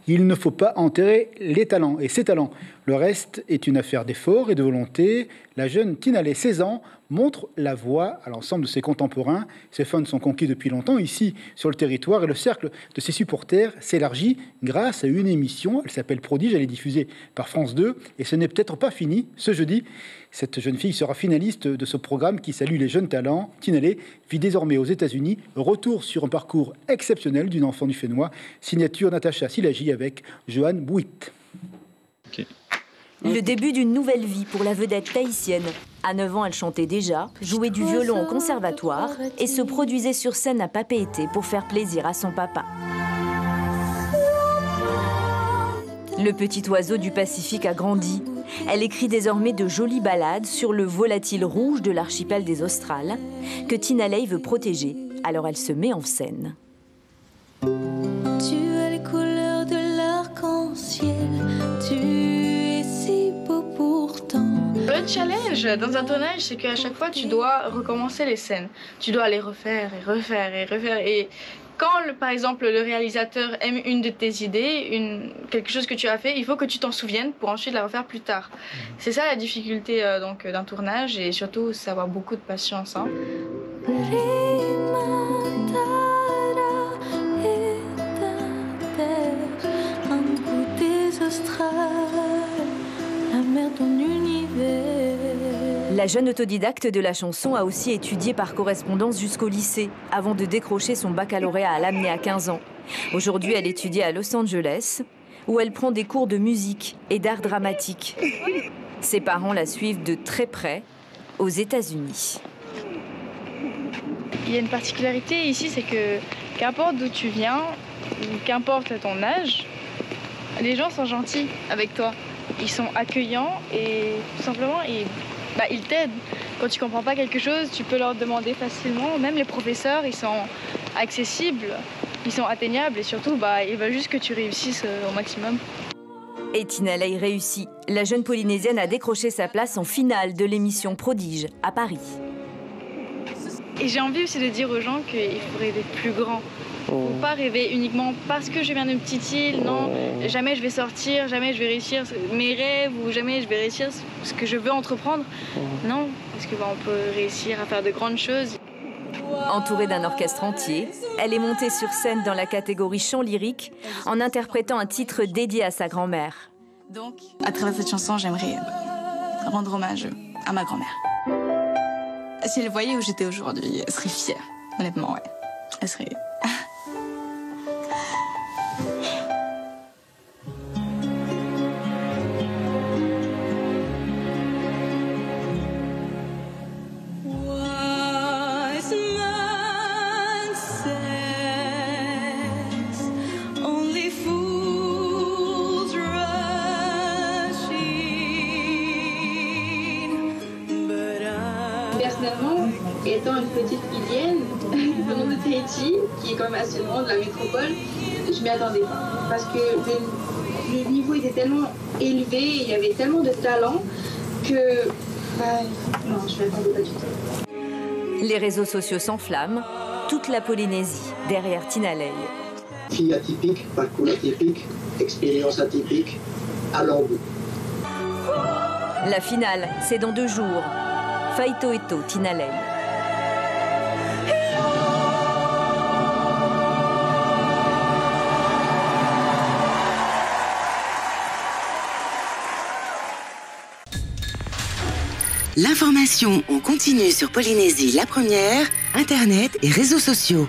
Il ne faut pas enterrer les talents et ses talents. Le reste est une affaire d'effort et de volonté. La jeune Tinalay, 16 ans, montre la voie à l'ensemble de ses contemporains. Ses fans sont conquis depuis longtemps ici sur le territoire et le cercle de ses supporters s'élargit grâce à une émission. Elle s'appelle Prodige, elle est diffusée par France 2 et ce n'est peut-être pas fini. Ce jeudi, cette jeune fille sera finaliste de ce programme qui salue les jeunes talents. Tinalay vit désormais aux États-Unis. Retour sur un parcours exceptionnel d'une enfant du Fénois. Signature Natacha Silagi avec Johan Bouit. Okay. Le début d'une nouvelle vie pour la vedette tahitienne. À 9 ans, elle chantait déjà, jouait du violon au conservatoire et se produisait sur scène à Papeete pour faire plaisir à son papa. Le petit oiseau du Pacifique a grandi. Elle écrit désormais de jolies ballades sur le volatile rouge de l'archipel des Australes que Tinalay veut protéger. Alors elle se met en scène. Tu as les couleurs de l'arc-en-ciel, tu es si beau pourtant. Le challenge dans un tournage, c'est qu'à chaque fois, tu dois recommencer les scènes. Tu dois les refaire et refaire et refaire. Et quand, par exemple, le réalisateur aime une de tes idées, quelque chose que tu as fait, il faut que tu t'en souviennes pour ensuite la refaire plus tard. C'est ça la difficulté d'un tournage et surtout, c'est avoir beaucoup de patience. Hein. La jeune autodidacte de la chanson a aussi étudié par correspondance jusqu'au lycée, avant de décrocher son baccalauréat à l'amener à 15 ans. Aujourd'hui, elle étudie à Los Angeles, où elle prend des cours de musique et d'art dramatique. Ses parents la suivent de très près aux États-Unis. Il y a une particularité ici, c'est que qu'importe d'où tu viens, ou qu'importe ton âge, les gens sont gentils avec toi. Ils sont accueillants et tout simplement, ils t'aident. Quand tu comprends pas quelque chose, tu peux leur demander facilement. Même les professeurs, ils sont accessibles, ils sont atteignables et surtout, ils veulent juste que tu réussisses au maximum. Et Tinalay réussit. La jeune Polynésienne a décroché sa place en finale de l'émission Prodige à Paris. Et j'ai envie aussi de dire aux gens qu'il faut rêver plus grand. Faut pas rêver uniquement parce que je viens d'une petite île, non, jamais je vais sortir, jamais je vais réussir mes rêves ou jamais je vais réussir ce que je veux entreprendre. Non, parce que on peut réussir à faire de grandes choses. Entourée d'un orchestre entier, elle est montée sur scène dans la catégorie chant lyrique en interprétant un titre dédié à sa grand-mère. Donc, à travers cette chanson, j'aimerais rendre hommage à ma grand-mère. Si elle voyait où j'étais aujourd'hui, elle serait fière. Honnêtement, ouais. Elle serait... Personnellement, étant une petite Ilienne venant de Tahiti, qui est quand même assez loin de la métropole, je m'y attendais pas. Parce que le niveau était tellement élevé, il y avait tellement de talent que... non, je ne m'attendais pas du tout. Les réseaux sociaux s'enflamment, toute la Polynésie derrière Tinalay. Fille atypique, parcours atypique, expérience atypique, allons au bout. La finale, c'est dans 2 jours. Faitoeto, Tinalay. L'information en continu sur Polynésie la première, Internet et réseaux sociaux.